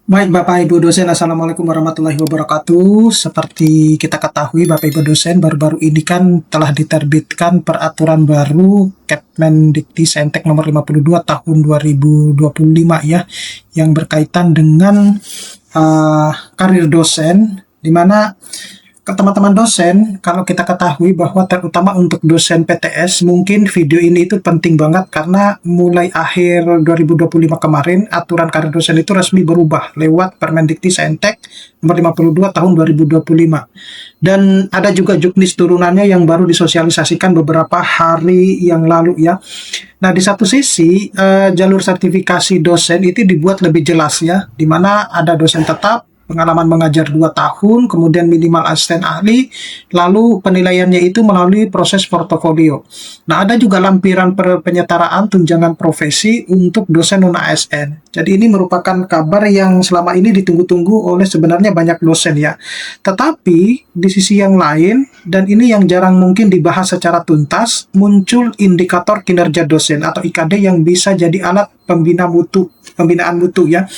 Baik Bapak Ibu dosen, Assalamualaikum warahmatullahi wabarakatuh. Seperti kita ketahui Bapak Ibu dosen, baru-baru ini kan telah diterbitkan peraturan baru Kemendikti nomor 52 tahun 2025 ya, yang berkaitan dengan karir dosen, di mana ke teman-teman dosen, kalau kita ketahui bahwa terutama untuk dosen PTS, mungkin video ini itu penting banget karena mulai akhir 2025 kemarin, aturan karir dosen itu resmi berubah lewat Permendikti nomor 52 tahun 2025. Dan ada juga juknis turunannya yang baru disosialisasikan beberapa hari yang lalu ya. Nah, di satu sisi, jalur sertifikasi dosen itu dibuat lebih jelas ya, di mana ada dosen tetap, pengalaman mengajar 2 tahun, kemudian minimal asisten ahli, lalu penilaiannya itu melalui proses portofolio. Nah, ada juga lampiran penyetaraan tunjangan profesi untuk dosen non-ASN. Jadi ini merupakan kabar yang selama ini ditunggu-tunggu oleh sebenarnya banyak dosen ya. Tetapi di sisi yang lain, dan ini yang jarang mungkin dibahas secara tuntas, muncul indikator kinerja dosen atau IKD yang bisa jadi alat pembinaan mutu ya.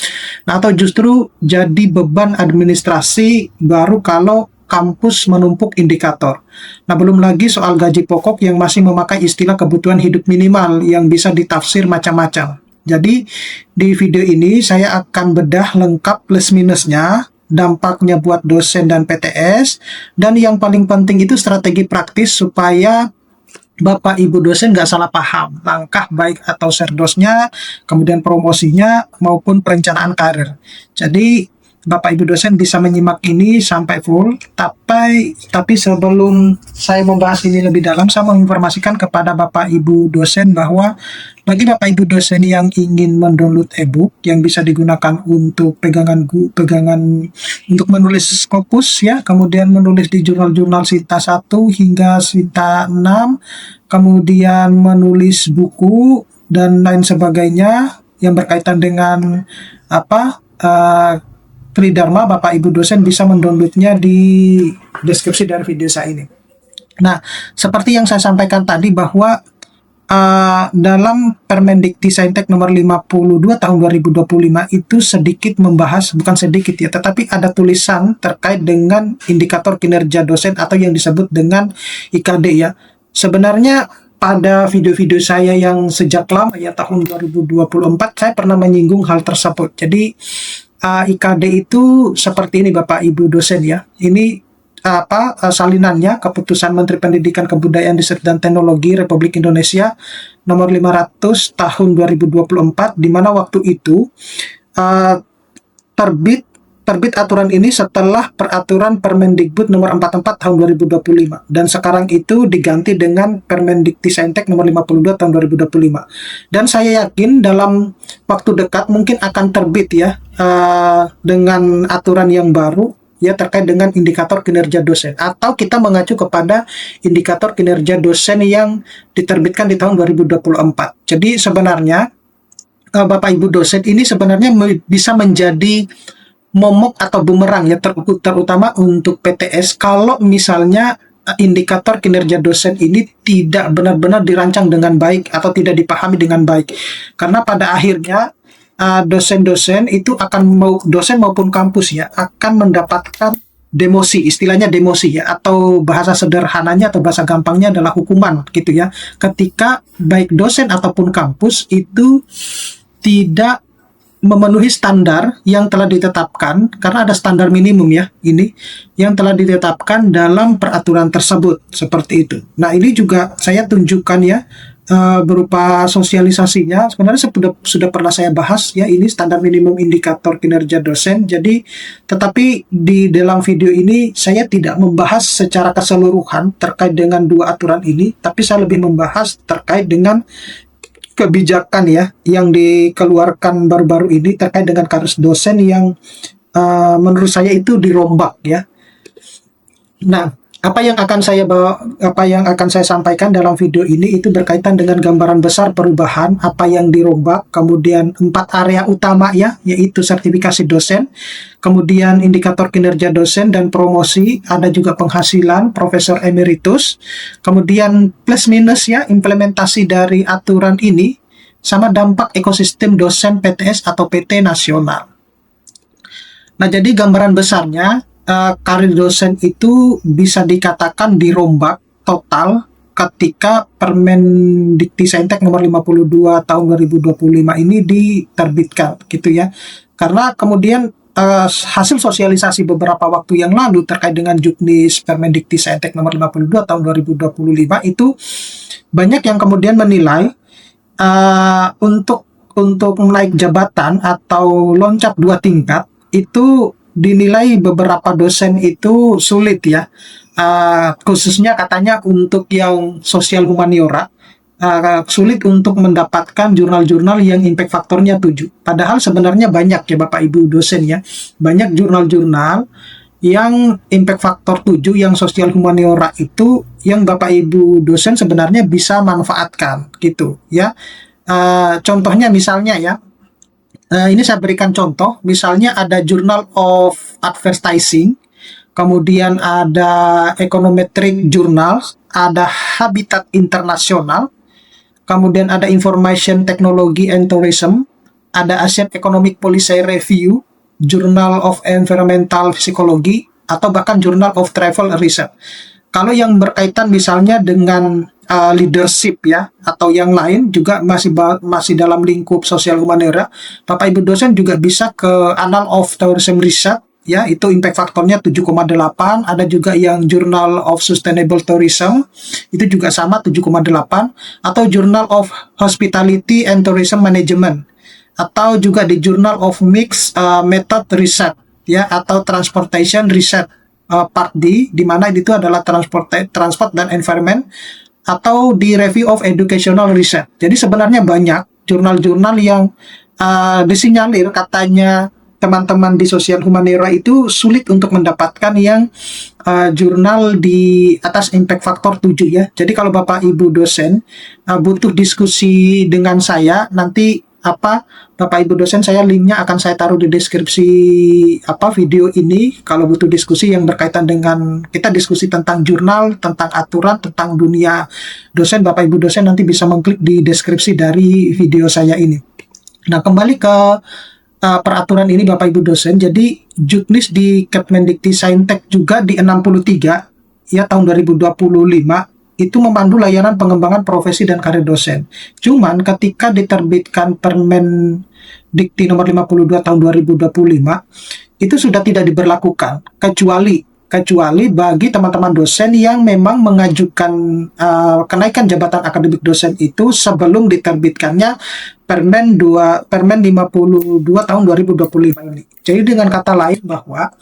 Nah, atau justru jadi beban administrasi baru kalau kampus menumpuk indikator. Nah, belum lagi soal gaji pokok yang masih memakai istilah kebutuhan hidup minimal yang bisa ditafsir macam-macam. Jadi, di video ini saya akan bedah lengkap plus minusnya, dampaknya buat dosen dan PTS, dan yang paling penting itu strategi praktis supaya Bapak Ibu dosen nggak salah paham langkah baik atau serdosnya, kemudian promosinya maupun perencanaan karir. Jadi Bapak Ibu dosen bisa menyimak ini sampai full, tapi sebelum saya membahas ini lebih dalam, saya menginformasikan kepada Bapak Ibu dosen bahwa bagi Bapak Ibu dosen yang ingin mendownload e-book yang bisa digunakan untuk pegangan untuk menulis Scopus ya, kemudian menulis di jurnal-jurnal Sinta 1 hingga Sinta 6, kemudian menulis buku dan lain sebagainya yang berkaitan dengan Tridharma, Bapak Ibu dosen bisa mendownloadnya di deskripsi dari video saya ini. Nah, seperti yang saya sampaikan tadi bahwa dalam Permendikti nomor 52 tahun 2025 itu sedikit membahas, bukan sedikit ya, tetapi ada tulisan terkait dengan indikator kinerja dosen atau yang disebut dengan IKD ya. Sebenarnya pada video-video saya yang sejak lama ya, tahun 2024, saya pernah menyinggung hal tersebut. Jadi IKD itu seperti ini Bapak Ibu dosen ya. Ini salinannya Keputusan Menteri Pendidikan Kebudayaan Riset dan Teknologi Republik Indonesia nomor 500 tahun 2024, di mana waktu itu terbit aturan ini setelah peraturan Permendikbud nomor 44 tahun 2025, dan sekarang itu diganti dengan Permendikti nomor 52 tahun 2025. Dan saya yakin dalam waktu dekat mungkin akan terbit ya dengan aturan yang baru ya terkait dengan indikator kinerja dosen, atau kita mengacu kepada indikator kinerja dosen yang diterbitkan di tahun 2024. Jadi sebenarnya Bapak Ibu dosen ini sebenarnya bisa menjadi momok atau bumerang ya, terutama untuk PTS kalau misalnya indikator kinerja dosen ini tidak benar-benar dirancang dengan baik atau tidak dipahami dengan baik. Karena pada akhirnya dosen-dosen itu dosen maupun kampus ya akan mendapatkan demosi, istilahnya demosi ya, atau bahasa sederhananya atau bahasa gampangnya adalah hukuman gitu ya, ketika baik dosen ataupun kampus itu tidak memenuhi standar yang telah ditetapkan, karena ada standar minimum ya, ini yang telah ditetapkan dalam peraturan tersebut, seperti itu. Nah, ini juga saya tunjukkan ya, berupa sosialisasinya. Sebenarnya sudah pernah saya bahas ya, ini standar minimum indikator kinerja dosen. Jadi, tetapi di dalam video ini saya tidak membahas secara keseluruhan terkait dengan dua aturan ini, tapi saya lebih membahas terkait dengan kebijakan ya yang dikeluarkan baru-baru ini terkait dengan karir dosen yang menurut saya itu dirombak ya. Nah, apa yang akan saya sampaikan dalam video ini itu berkaitan dengan gambaran besar perubahan apa yang dirombak, kemudian 4 area utama ya, yaitu sertifikasi dosen, kemudian indikator kinerja dosen dan promosi, ada juga penghasilan profesor emeritus, kemudian plus minus ya implementasi dari aturan ini, sama dampak ekosistem dosen PTS atau PT nasional. Nah, jadi gambaran besarnya karir dosen itu bisa dikatakan dirombak total ketika Permendikti nomor 52 tahun 2025 ini diterbitkan gitu ya. Karena kemudian hasil sosialisasi beberapa waktu yang lalu terkait dengan Juknis Permendikti nomor 52 tahun 2025 itu banyak yang kemudian menilai untuk naik jabatan atau loncat 2 tingkat itu dinilai beberapa dosen itu sulit ya. Khususnya katanya untuk yang sosial humaniora sulit untuk mendapatkan jurnal-jurnal yang impact faktornya 7. Padahal sebenarnya banyak ya Bapak Ibu dosen ya. Banyak jurnal-jurnal yang impact faktor 7 yang sosial humaniora itu yang Bapak Ibu dosen sebenarnya bisa manfaatkan gitu ya. Contohnya misalnya ya, ini saya berikan contoh, misalnya ada Journal of Advertising, kemudian ada Econometric Journal, ada Habitat Internasional, kemudian ada Information Technology and Tourism, ada Asian Economic Policy Review, Journal of Environmental Psychology, atau bahkan Journal of Travel Research. Kalau yang berkaitan misalnya dengan leadership ya atau yang lain juga masih dalam lingkup sosial humaniora, Bapak Ibu dosen juga bisa ke Annal of Tourism Research ya, itu impact faktornya 7,8. Ada juga yang Journal of Sustainable Tourism itu juga sama 7,8, atau Journal of Hospitality and Tourism Management, atau juga di Journal of Mixed Method Research ya, atau Transportation Research Part D, di mana itu adalah transport dan environment, atau di Review of Educational Research. Jadi sebenarnya banyak jurnal-jurnal yang disinyalir katanya teman-teman di sosial humaniora itu sulit untuk mendapatkan yang jurnal di atas impact faktor 7 ya. Jadi kalau Bapak Ibu dosen butuh diskusi dengan saya, nanti Bapak Ibu dosen, saya linknya akan saya taruh di deskripsi video ini. Kalau butuh diskusi yang berkaitan dengan kita diskusi tentang jurnal, tentang aturan, tentang dunia dosen, Bapak Ibu dosen nanti bisa mengklik di deskripsi dari video saya ini. Nah, kembali ke peraturan ini Bapak Ibu dosen. Jadi Juknis di Kemendikti Saintek juga di 63 ya tahun 2025 itu memandu layanan pengembangan profesi dan karir dosen. Cuman ketika diterbitkan Permendikti nomor 52 tahun 2025 itu sudah tidak diberlakukan kecuali bagi teman-teman dosen yang memang mengajukan kenaikan jabatan akademik dosen itu sebelum diterbitkannya Permen 52 tahun 2025 ini. Jadi dengan kata lain bahwa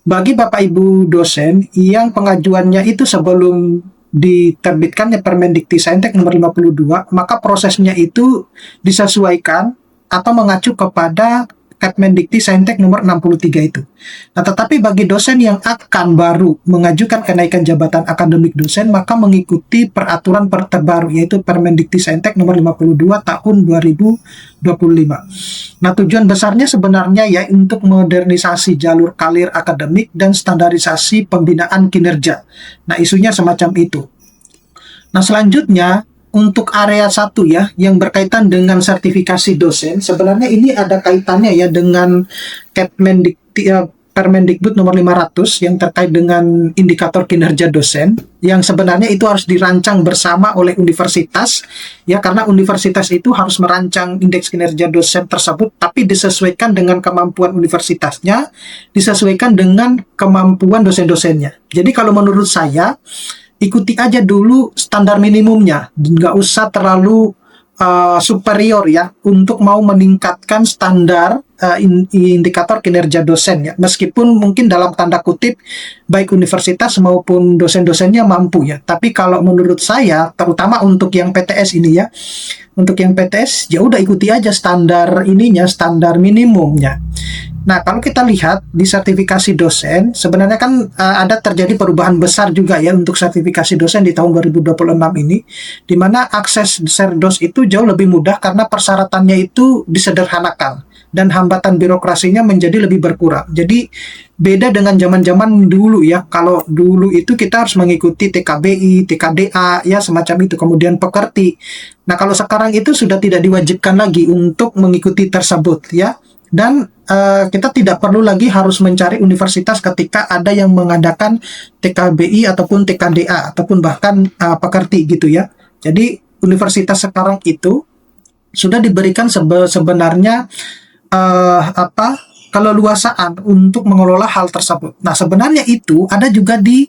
bagi Bapak Ibu dosen yang pengajuannya itu sebelum diterbitkannya Permendikti Saintek nomor 52, maka prosesnya itu disesuaikan atau mengacu kepada Kemendikti Saintek nomor 63 itu. Nah, tetapi bagi dosen yang akan baru mengajukan kenaikan jabatan akademik dosen, maka mengikuti peraturan terbaru yaitu Permendikti Saintek nomor 52 tahun 2025. Nah, tujuan besarnya sebenarnya ya untuk modernisasi jalur karir akademik dan standarisasi pembinaan kinerja. Nah, isunya semacam itu. Nah, selanjutnya untuk area 1 ya, yang berkaitan dengan sertifikasi dosen, sebenarnya ini ada kaitannya ya dengan Permendikbud nomor 500 yang terkait dengan indikator kinerja dosen, yang sebenarnya itu harus dirancang bersama oleh universitas ya, karena universitas itu harus merancang indeks kinerja dosen tersebut, tapi disesuaikan dengan kemampuan universitasnya, disesuaikan dengan kemampuan dosen-dosennya. Jadi kalau menurut saya, ikuti aja dulu standar minimumnya, nggak usah terlalu superior ya untuk mau meningkatkan standar indikator kinerja dosen ya, meskipun mungkin dalam tanda kutip baik universitas maupun dosen-dosennya mampu ya, tapi kalau menurut saya terutama untuk yang PTS ini ya, untuk yang PTS ya udah ikuti aja standar ininya, standar minimumnya. Nah, kalau kita lihat di sertifikasi dosen, sebenarnya kan ada terjadi perubahan besar juga ya untuk sertifikasi dosen di tahun 2026 ini, di mana akses serdos itu jauh lebih mudah karena persyaratannya itu disederhanakan dan hambatan birokrasinya menjadi lebih berkurang. Jadi beda dengan zaman-zaman dulu ya. Kalau dulu itu kita harus mengikuti TKBI, TKDA ya semacam itu, kemudian pekerti. Nah, kalau sekarang itu sudah tidak diwajibkan lagi untuk mengikuti tersebut ya. dan kita tidak perlu lagi harus mencari universitas ketika ada yang mengadakan TKBI ataupun TKDA ataupun bahkan pekerti gitu ya. Jadi universitas sekarang itu sudah diberikan sebenarnya keleluasaan untuk mengelola hal tersebut. Nah, sebenarnya itu ada juga di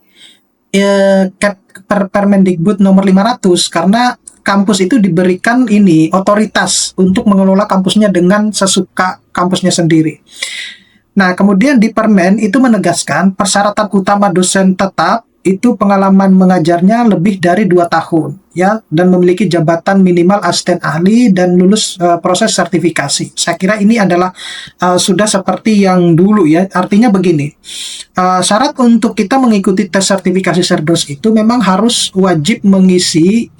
Permendikbud nomor 500, karena kampus itu diberikan ini otoritas untuk mengelola kampusnya dengan sesuka kampusnya sendiri. Nah, kemudian di Permen itu menegaskan persyaratan utama dosen tetap itu pengalaman mengajarnya lebih dari 2 tahun ya, dan memiliki jabatan minimal asisten ahli dan lulus proses sertifikasi. Saya kira ini adalah sudah seperti yang dulu ya. Artinya begini, syarat untuk kita mengikuti tes sertifikasi Serdos itu memang harus wajib mengisi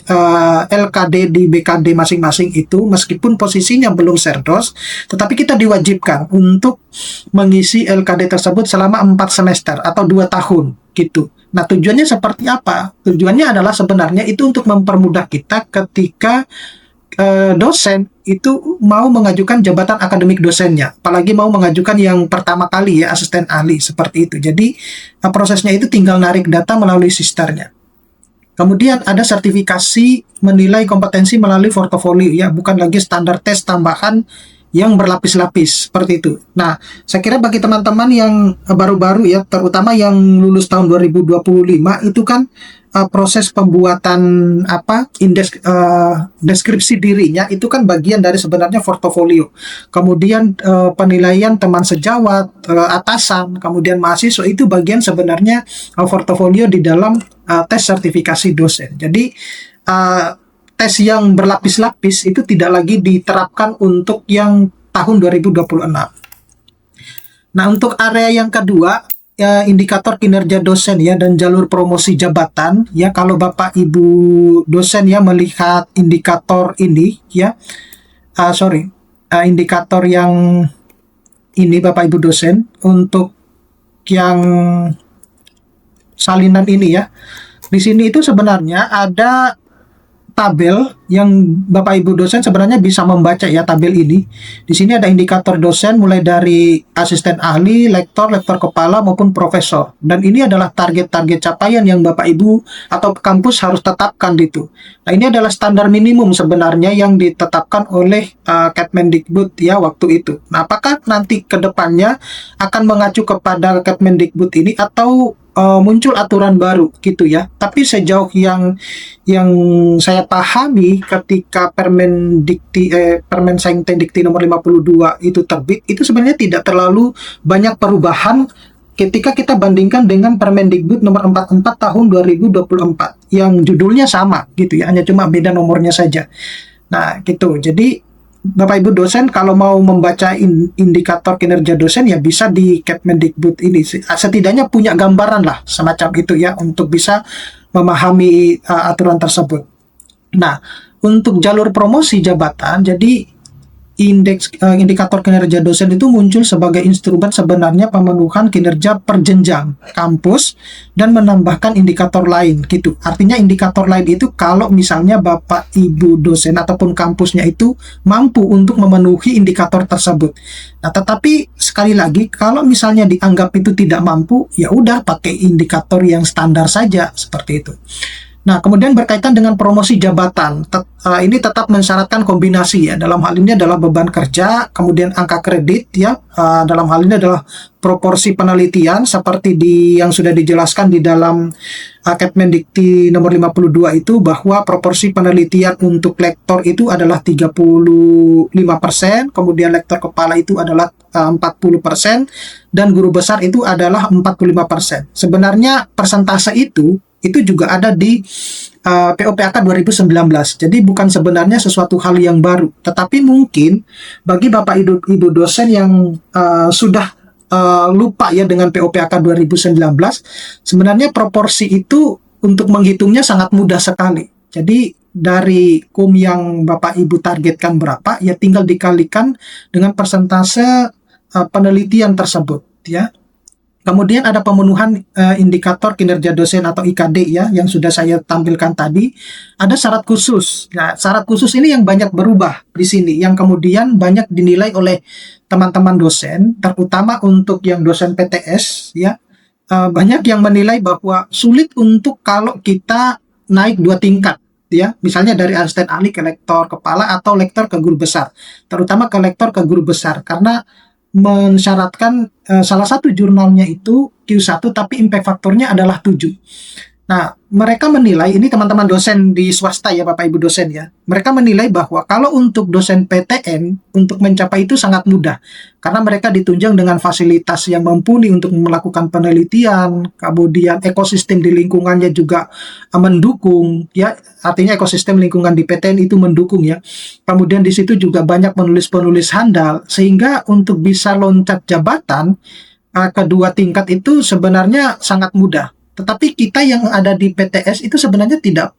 LKD di BKD masing-masing itu, meskipun posisinya belum Serdos, tetapi kita diwajibkan untuk mengisi LKD tersebut selama 4 semester atau 2 tahun gitu. Nah, tujuannya seperti apa? Tujuannya adalah sebenarnya itu untuk mempermudah kita ketika dosen itu mau mengajukan jabatan akademik dosennya, apalagi mau mengajukan yang pertama kali ya, asisten ahli seperti itu. Jadi prosesnya itu tinggal narik data melalui sisternya. Kemudian ada sertifikasi menilai kompetensi melalui portofolio ya, bukan lagi standar tes tambahan yang berlapis-lapis seperti itu. Nah, saya kira bagi teman-teman yang baru-baru ya, terutama yang lulus tahun 2025 itu kan proses pembuatan indeks deskripsi dirinya itu kan bagian dari sebenarnya portofolio. Kemudian penilaian teman sejawat, atasan, kemudian mahasiswa itu bagian sebenarnya portofolio di dalam tes sertifikasi dosen. Jadi tes yang berlapis-lapis itu tidak lagi diterapkan untuk yang tahun 2026. Nah, untuk area yang kedua, ya, indikator kinerja dosen ya dan jalur promosi jabatan ya. Kalau Bapak Ibu dosen ya melihat indikator ini ya, indikator yang ini Bapak Ibu dosen untuk yang salinan ini ya. Di sini itu sebenarnya ada tabel yang Bapak Ibu dosen sebenarnya bisa membaca ya tabel ini. Di sini ada indikator dosen mulai dari asisten ahli, lektor, lektor kepala maupun profesor. Dan ini adalah target-target capaian yang Bapak Ibu atau kampus harus tetapkan gitu. Nah, ini adalah standar minimum sebenarnya yang ditetapkan oleh Kemendikbud ya waktu itu. Nah, apakah nanti ke depannya akan mengacu kepada Kemendikbud ini atau muncul aturan baru gitu ya. Tapi sejauh yang saya pahami ketika Permen Saintek Dikti nomor 52 itu terbit, itu sebenarnya tidak terlalu banyak perubahan ketika kita bandingkan dengan Permendikbud nomor 44 tahun 2024 yang judulnya sama gitu ya, hanya cuma beda nomornya saja. Nah, gitu. Jadi Bapak Ibu dosen kalau mau membaca indikator kinerja dosen ya bisa di Kemendikbud ini. Setidaknya punya gambaran lah semacam itu ya untuk bisa memahami aturan tersebut. Nah, untuk jalur promosi jabatan, jadi indikator kinerja dosen itu muncul sebagai instrumen sebenarnya pemenuhan kinerja per jenjang kampus dan menambahkan indikator lain gitu. Artinya indikator lain itu kalau misalnya Bapak Ibu dosen ataupun kampusnya itu mampu untuk memenuhi indikator tersebut. Nah, tetapi sekali lagi kalau misalnya dianggap itu tidak mampu, ya udah pakai indikator yang standar saja seperti itu. Nah, kemudian berkaitan dengan promosi jabatan, ini tetap mensyaratkan kombinasi ya. Dalam hal ini adalah beban kerja, kemudian angka kredit ya. Dalam hal ini adalah proporsi penelitian seperti yang sudah dijelaskan di dalam Kemendikti nomor 52 itu, bahwa proporsi penelitian untuk lektor itu adalah 35%, kemudian lektor kepala itu adalah 40%, dan guru besar itu adalah 45%. Sebenarnya persentase itu juga ada di POPAK 2019. Jadi bukan sebenarnya sesuatu hal yang baru. Tetapi mungkin bagi Bapak Ibu dosen yang sudah lupa ya dengan POPAK 2019, sebenarnya proporsi itu untuk menghitungnya sangat mudah sekali. Jadi dari yang Bapak Ibu targetkan berapa, ya tinggal dikalikan dengan persentase penelitian tersebut ya. Kemudian ada pemenuhan indikator kinerja dosen atau IKD ya, yang sudah saya tampilkan tadi. Ada syarat khusus. Nah, syarat khusus ini yang banyak berubah di sini, yang kemudian banyak dinilai oleh teman-teman dosen, terutama untuk yang dosen PTS ya. Banyak yang menilai bahwa sulit untuk kalau kita naik 2 tingkat ya, misalnya dari asisten ahli ke lektor kepala atau lektor ke guru besar, terutama ke lektor ke guru besar, karena mensyaratkan salah satu jurnalnya itu Q1 tapi impact faktornya adalah 7. Nah, mereka menilai, ini teman-teman dosen di swasta ya, Bapak Ibu dosen ya. Mereka menilai bahwa kalau untuk dosen PTN, untuk mencapai itu sangat mudah. Karena mereka ditunjang dengan fasilitas yang mumpuni untuk melakukan penelitian, kemudian ekosistem di lingkungannya juga mendukung, ya. Artinya ekosistem lingkungan di PTN itu mendukung ya. Kemudian di situ juga banyak penulis-penulis handal, sehingga untuk bisa loncat jabatan, kedua tingkat itu sebenarnya sangat mudah. Tetapi kita yang ada di PTS itu sebenarnya tidak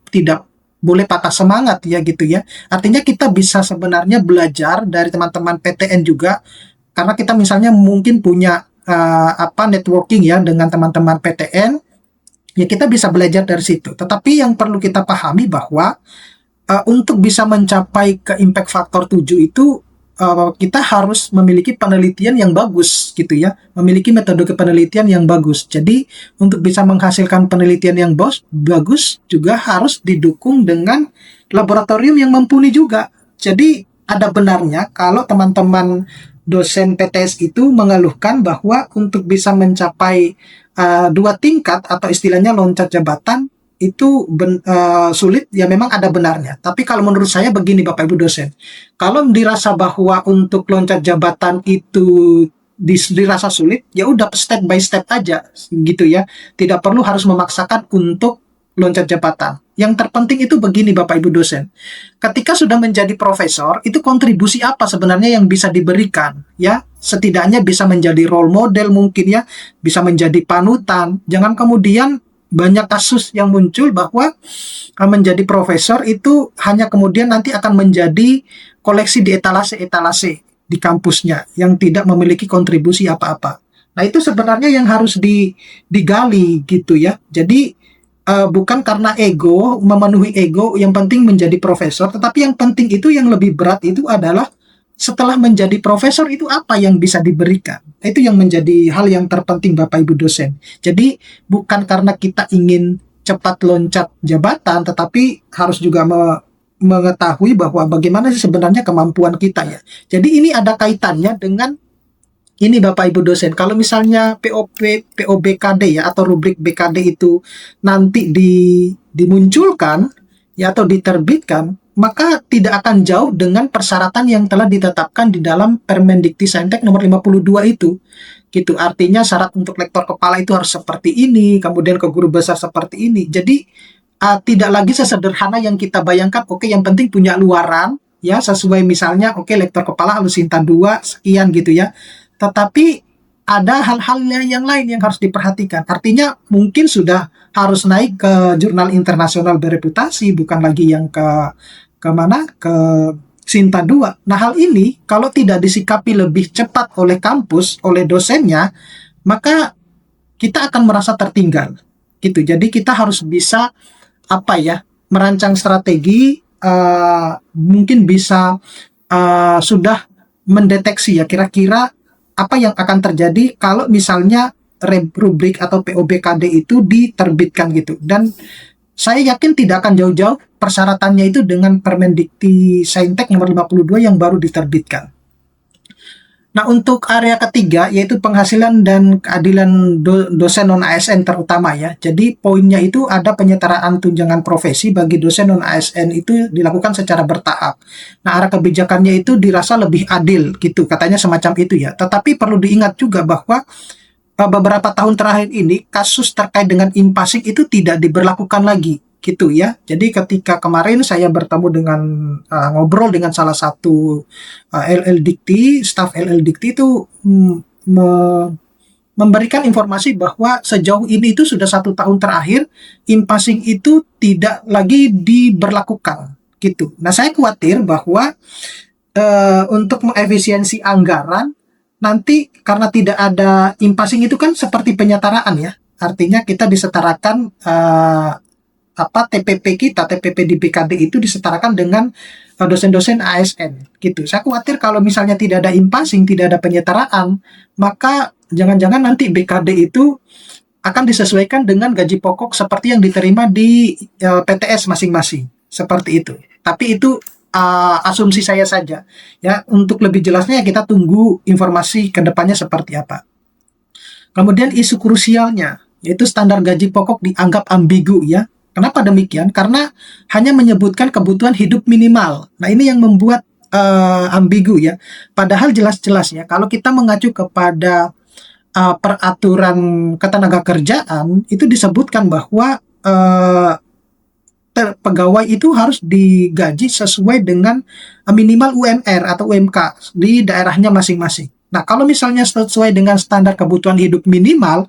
boleh patah semangat ya gitu ya. Artinya kita bisa sebenarnya belajar dari teman-teman PTN juga, karena kita misalnya mungkin punya networking ya dengan teman-teman PTN, ya kita bisa belajar dari situ. Tetapi yang perlu kita pahami bahwa untuk bisa mencapai ke impact factor 7 itu kita harus memiliki penelitian yang bagus gitu ya, memiliki metode penelitian yang bagus. Jadi untuk bisa menghasilkan penelitian yang bagus juga harus didukung dengan laboratorium yang mumpuni juga. Jadi ada benarnya kalau teman-teman dosen PTS itu mengeluhkan bahwa untuk bisa mencapai 2 tingkat atau istilahnya loncat jabatan itu sulit, ya memang ada benarnya. Tapi kalau menurut saya begini Bapak Ibu dosen, kalau dirasa bahwa untuk loncat jabatan itu dirasa sulit, ya udah step by step aja gitu ya. Tidak perlu harus memaksakan untuk loncat jabatan. Yang terpenting itu begini Bapak Ibu dosen, ketika sudah menjadi profesor, itu kontribusi apa sebenarnya yang bisa diberikan ya? Setidaknya bisa menjadi role model mungkin ya, bisa menjadi panutan. Jangan kemudian banyak kasus yang muncul bahwa menjadi profesor itu hanya kemudian nanti akan menjadi koleksi di etalase-etalase di kampusnya yang tidak memiliki kontribusi apa-apa. Nah, itu sebenarnya yang harus digali gitu ya. Jadi bukan karena ego, memenuhi ego, yang penting menjadi profesor, tetapi yang penting itu, yang lebih berat itu adalah setelah menjadi profesor itu apa yang bisa diberikan. Itu yang menjadi hal yang terpenting Bapak Ibu dosen. Jadi bukan karena kita ingin cepat loncat jabatan, tetapi harus juga mengetahui bahwa bagaimana sih sebenarnya kemampuan kita ya. Jadi ini ada kaitannya dengan ini Bapak Ibu dosen. Kalau misalnya POBKD ya, atau rubrik BKD itu nanti dimunculkan ya, atau diterbitkan, maka tidak akan jauh dengan persyaratan yang telah ditetapkan di dalam Permendikti-Saintek nomor 52 itu. Gitu. Artinya syarat untuk lektor kepala itu harus seperti ini, kemudian ke guru besar seperti ini. Jadi tidak lagi sesederhana yang kita bayangkan, oke, yang penting punya luaran ya, sesuai misalnya oke, lektor kepala Alusinta 2 sekian gitu ya. Tetapi ada hal-hal yang lain yang harus diperhatikan. Artinya mungkin sudah harus naik ke jurnal internasional bereputasi, bukan lagi yang ke mana? Ke Sinta 2. Nah, hal ini kalau tidak disikapi lebih cepat oleh kampus, oleh dosennya, maka kita akan merasa tertinggal. Gitu. Jadi kita harus bisa merancang strategi, mungkin bisa sudah mendeteksi ya kira-kira apa yang akan terjadi kalau misalnya rubrik atau POBKD itu diterbitkan gitu. Dan saya yakin tidak akan jauh-jauh persyaratannya itu dengan Permendikti-Saintek nomor 52 yang baru diterbitkan. Nah, untuk area ketiga yaitu penghasilan dan keadilan dosen non-ASN terutama ya. Jadi poinnya itu ada penyetaraan tunjangan profesi bagi dosen non-ASN itu dilakukan secara bertahap. Nah, arah kebijakannya itu dirasa lebih adil gitu, katanya semacam itu ya. Tetapi perlu diingat juga bahwa beberapa tahun terakhir ini kasus terkait dengan impasing itu tidak diberlakukan lagi gitu ya. Jadi ketika kemarin saya bertemu dengan ngobrol dengan salah satu LL Dikti, staf LL Dikti itu memberikan informasi bahwa sejauh ini itu sudah 1 tahun terakhir impasing itu tidak lagi diberlakukan gitu. Nah, saya khawatir bahwa untuk mengefisiensi anggaran, nanti karena tidak ada impasing itu kan seperti penyetaraan ya. Artinya kita disetarakan TPP kita, TPP di BKD itu disetarakan dengan dosen-dosen ASN gitu. Saya khawatir kalau misalnya tidak ada impasing, tidak ada penyetaraan, maka jangan-jangan nanti BKD itu akan disesuaikan dengan gaji pokok seperti yang diterima di PTS masing-masing, seperti itu. Tapi itu asumsi saya saja. Ya, untuk lebih jelasnya kita tunggu informasi ke depannya seperti apa. Kemudian isu krusialnya, yaitu standar gaji pokok dianggap ambigu ya. Kenapa demikian? Karena hanya menyebutkan kebutuhan hidup minimal. Nah, ini yang membuat ambigu ya. Padahal jelas-jelas ya, kalau kita mengacu kepada peraturan ketenagakerjaan, itu disebutkan bahwa pegawai itu harus digaji sesuai dengan minimal UMR atau UMK di daerahnya masing-masing. Nah, kalau misalnya sesuai dengan standar kebutuhan hidup minimal,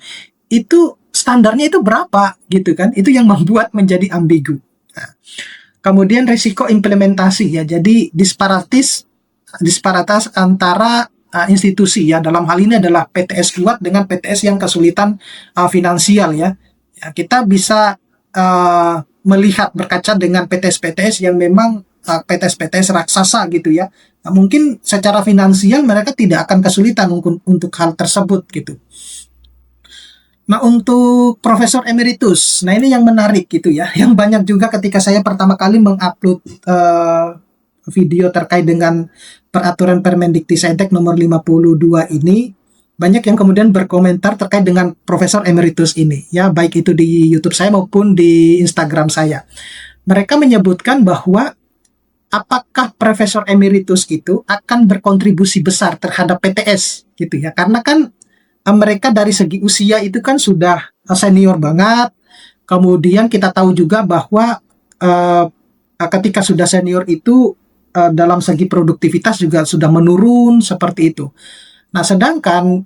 itu standarnya itu berapa gitu kan? Itu yang membuat menjadi ambigu. Nah, kemudian risiko implementasi ya. Jadi disparitas antara institusi ya. Dalam hal ini adalah PTS kuat dengan PTS yang kesulitan finansial ya. Ya, kita bisa melihat berkaca dengan PTS-PTS yang memang PTS-PTS raksasa gitu ya. Nah, mungkin secara finansial mereka tidak akan kesulitan untuk hal tersebut gitu. Nah, untuk Profesor Emeritus, nah ini yang menarik gitu ya. Yang banyak juga ketika saya pertama kali mengupload video terkait dengan peraturan Permendikti-Saintek nomor 52 ini, banyak yang kemudian berkomentar terkait dengan Profesor Emeritus ini, ya baik itu di YouTube saya maupun di Instagram saya. Mereka menyebutkan bahwa apakah Profesor Emeritus itu akan berkontribusi besar terhadap PTS gitu ya, karena kan mereka dari segi usia itu kan sudah senior banget. Kemudian kita tahu juga bahwa ketika sudah senior itu dalam segi produktivitas juga sudah menurun seperti itu. Nah, sedangkan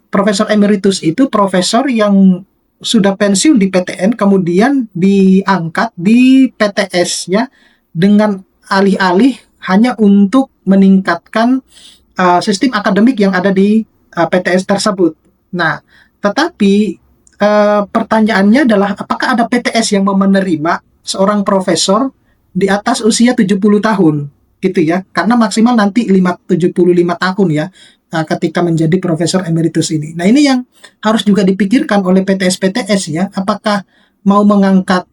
Profesor Emeritus itu profesor yang sudah pensiun di PTN kemudian diangkat di PTS ya dengan alih-alih hanya untuk meningkatkan sistem akademik yang ada di PTS tersebut. Nah, tetapi pertanyaannya adalah apakah ada PTS yang mau menerima seorang profesor di atas usia 70 tahun gitu ya. Karena maksimal nanti 75 tahun ya ketika menjadi Profesor Emeritus ini. Nah, ini yang harus juga dipikirkan oleh PTS-PTS ya, apakah mau mengangkat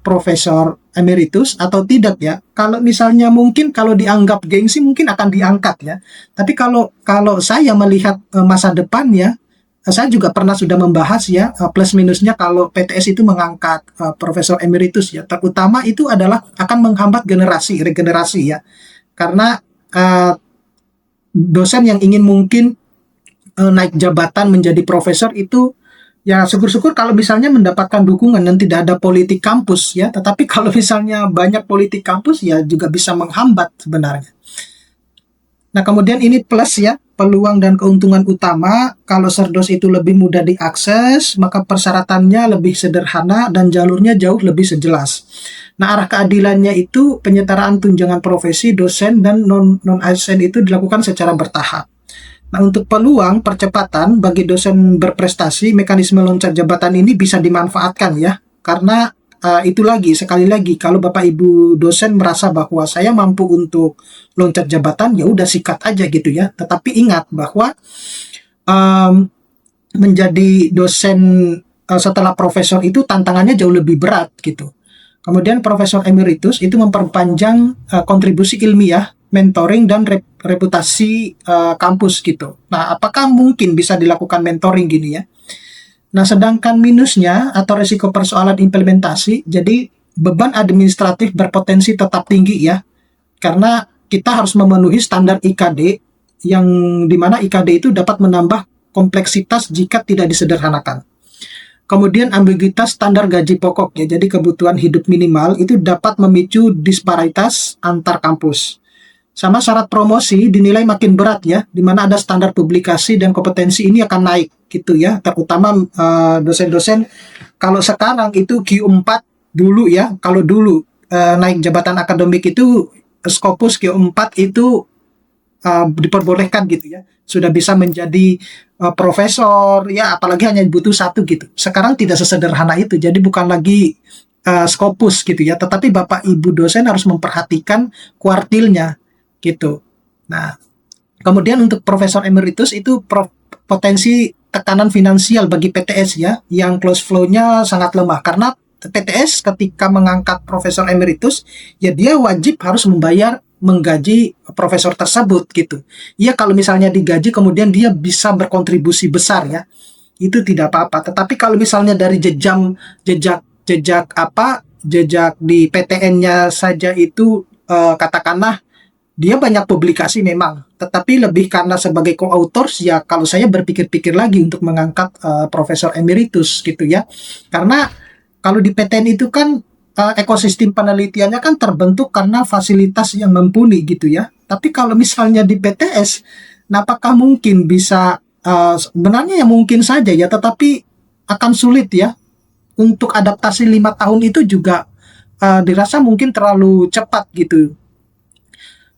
Profesor Emeritus atau tidak ya. Kalau misalnya mungkin kalau dianggap gengsi mungkin akan diangkat ya. Tapi kalau saya melihat masa depan ya, saya juga pernah sudah membahas ya plus minusnya kalau PTS itu mengangkat Profesor Emeritus ya. Terutama itu adalah akan menghambat regenerasi ya. Karena dosen yang ingin mungkin naik jabatan menjadi profesor itu ya syukur-syukur kalau misalnya mendapatkan dukungan dan tidak ada politik kampus ya. Tetapi kalau misalnya banyak politik kampus ya juga bisa menghambat sebenarnya. Nah, kemudian ini plus ya, peluang dan keuntungan utama. Kalau Serdos itu lebih mudah diakses, maka persyaratannya lebih sederhana dan jalurnya jauh lebih sejelas. Nah, arah keadilannya itu penyetaraan tunjangan profesi dosen dan non-ASN itu dilakukan secara bertahap. Nah, untuk peluang percepatan bagi dosen berprestasi, mekanisme loncat jabatan ini bisa dimanfaatkan ya. Karena itu lagi, sekali lagi, kalau Bapak Ibu dosen merasa bahwa saya mampu untuk loncat jabatan, ya udah sikat aja gitu ya. Tetapi ingat bahwa menjadi dosen setelah profesor itu tantangannya jauh lebih berat gitu. Kemudian Profesor Emeritus itu memperpanjang kontribusi ilmiah, mentoring, dan reputasi kampus gitu. Nah, apakah mungkin bisa dilakukan mentoring gini ya? Nah, sedangkan minusnya atau risiko persoalan implementasi, jadi beban administratif berpotensi tetap tinggi ya, karena kita harus memenuhi standar IKD, yang dimana IKD itu dapat menambah kompleksitas jika tidak disederhanakan. Kemudian ambiguitas standar gaji pokok ya, jadi kebutuhan hidup minimal itu dapat memicu disparitas antar kampus. Sama syarat promosi dinilai makin berat ya, di mana ada standar publikasi dan kompetensi ini akan naik gitu ya, terutama dosen-dosen kalau sekarang itu Q4 dulu ya, kalau dulu naik jabatan akademik itu Scopus Q4 itu diperbolehkan gitu ya, sudah bisa menjadi profesor ya, apalagi hanya butuh satu gitu. Sekarang tidak sesederhana itu, jadi bukan lagi Scopus gitu ya, tetapi Bapak Ibu dosen harus memperhatikan kuartilnya gitu. Nah, kemudian untuk Profesor Emeritus itu potensi tekanan finansial bagi PTS ya, yang close flow-nya sangat lemah karena PTS ketika mengangkat Profesor Emeritus ya dia wajib harus menggaji profesor tersebut gitu. Ya kalau misalnya digaji kemudian dia bisa berkontribusi besar ya, itu tidak apa-apa. Tetapi kalau misalnya dari jejak di PTN-nya saja itu katakanlah dia banyak publikasi memang, tetapi lebih karena sebagai co-authors ya kalau saya berpikir-pikir lagi untuk mengangkat Profesor Emeritus gitu ya. Karena kalau di PTN itu kan ekosistem penelitiannya kan terbentuk karena fasilitas yang mumpuni gitu ya. Tapi kalau misalnya di PTS, nah apakah mungkin bisa sebenarnya ya mungkin saja ya, tetapi akan sulit ya untuk adaptasi 5 tahun itu juga dirasa mungkin terlalu cepat gitu.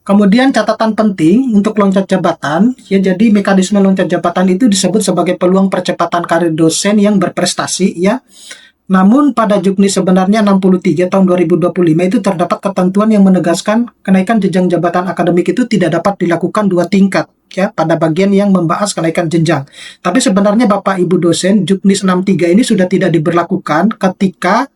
Kemudian catatan penting untuk loncat jabatan, ya jadi mekanisme loncat jabatan itu disebut sebagai peluang percepatan karir dosen yang berprestasi ya. Namun pada Juknis sebenarnya 63 tahun 2025 itu terdapat ketentuan yang menegaskan kenaikan jenjang jabatan akademik itu tidak dapat dilakukan 2 tingkat ya pada bagian yang membahas kenaikan jenjang. Tapi sebenarnya Bapak Ibu dosen Juknis 63 ini sudah tidak diberlakukan ketika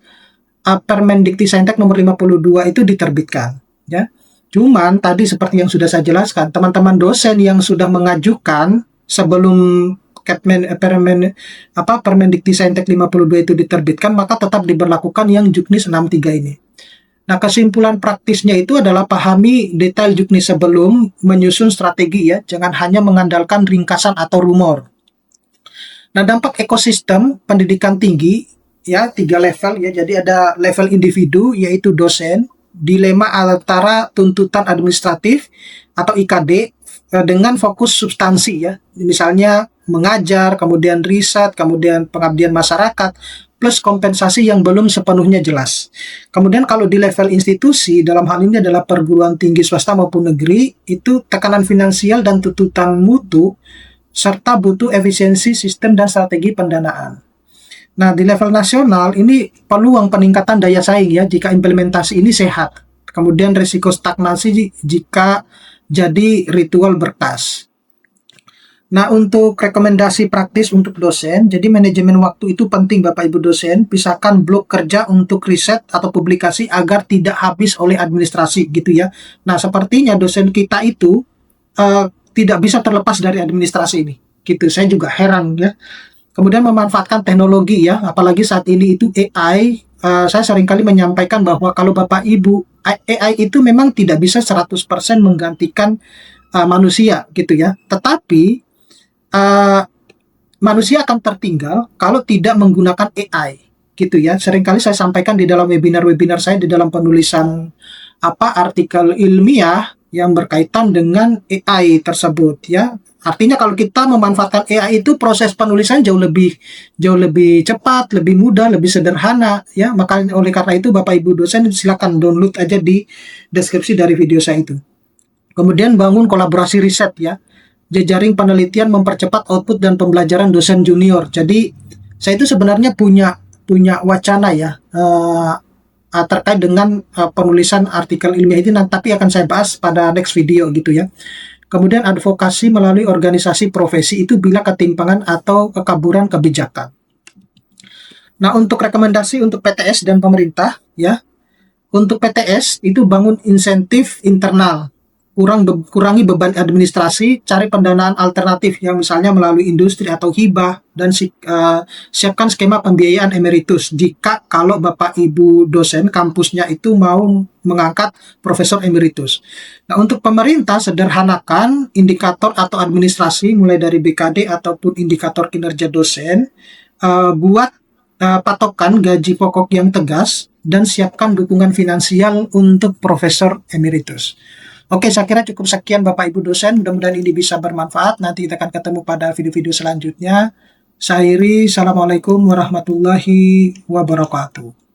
Permendikti-Saintek nomor 52 itu diterbitkan ya. Cuman tadi seperti yang sudah saya jelaskan, teman-teman dosen yang sudah mengajukan sebelum Permendikti-Saintek 52 itu diterbitkan, maka tetap diberlakukan yang Juknis 63 ini. Nah, kesimpulan praktisnya itu adalah pahami detail Juknis sebelum menyusun strategi ya, jangan hanya mengandalkan ringkasan atau rumor. Nah, dampak ekosistem pendidikan tinggi ya 3 level ya, jadi ada level individu yaitu dosen, dilema antara tuntutan administratif atau IKD dengan fokus substansi ya, misalnya mengajar, kemudian riset, kemudian pengabdian masyarakat, plus kompensasi yang belum sepenuhnya jelas. Kemudian kalau di level institusi, dalam hal ini adalah perguruan tinggi swasta maupun negeri, itu tekanan finansial dan tuntutan mutu, serta butuh efisiensi sistem dan strategi pendanaan. Nah, di level nasional ini peluang peningkatan daya saing ya jika implementasi ini sehat. Kemudian risiko stagnasi jika jadi ritual berkas. Nah, untuk rekomendasi praktis untuk dosen, jadi manajemen waktu itu penting Bapak Ibu dosen, pisahkan blok kerja untuk riset atau publikasi agar tidak habis oleh administrasi gitu ya. Nah, sepertinya dosen kita itu tidak bisa terlepas dari administrasi ini. Gitu, saya juga heran ya. Kemudian memanfaatkan teknologi ya, apalagi saat ini itu AI. Saya seringkali menyampaikan bahwa kalau Bapak Ibu, AI itu memang tidak bisa 100% menggantikan manusia gitu ya. Tetapi manusia akan tertinggal kalau tidak menggunakan AI gitu ya. Seringkali saya sampaikan di dalam webinar-webinar saya di dalam penulisan artikel ilmiah yang berkaitan dengan AI tersebut ya. Artinya kalau kita memanfaatkan AI itu proses penulisan jauh lebih cepat, lebih mudah, lebih sederhana ya. Maka oleh karena itu Bapak Ibu dosen silakan download aja di deskripsi dari video saya itu. Kemudian bangun kolaborasi riset ya. Jejaring penelitian mempercepat output dan pembelajaran dosen junior. Jadi saya itu sebenarnya punya wacana ya terkait dengan penulisan artikel ilmiah ini, tapi akan saya bahas pada next video gitu ya. Kemudian advokasi melalui organisasi profesi itu bila ketimpangan atau kekaburan kebijakan. Nah, untuk rekomendasi untuk PTS dan pemerintah ya. Untuk PTS itu bangun insentif internal, kurangi beban administrasi, cari pendanaan alternatif yang misalnya melalui industri atau hibah, dan siapkan skema pembiayaan emeritus jika kalau Bapak Ibu dosen kampusnya itu mau mengangkat Profesor Emeritus. Nah, untuk pemerintah sederhanakan indikator atau administrasi mulai dari BKD ataupun indikator kinerja dosen, buat patokan gaji pokok yang tegas, dan siapkan dukungan finansial untuk Profesor Emeritus. Oke, saya kira cukup sekian Bapak Ibu dosen. Mudah-mudahan ini bisa bermanfaat. Nanti kita akan ketemu pada video-video selanjutnya. Saya Iri, Assalamualaikum warahmatullahi wabarakatuh.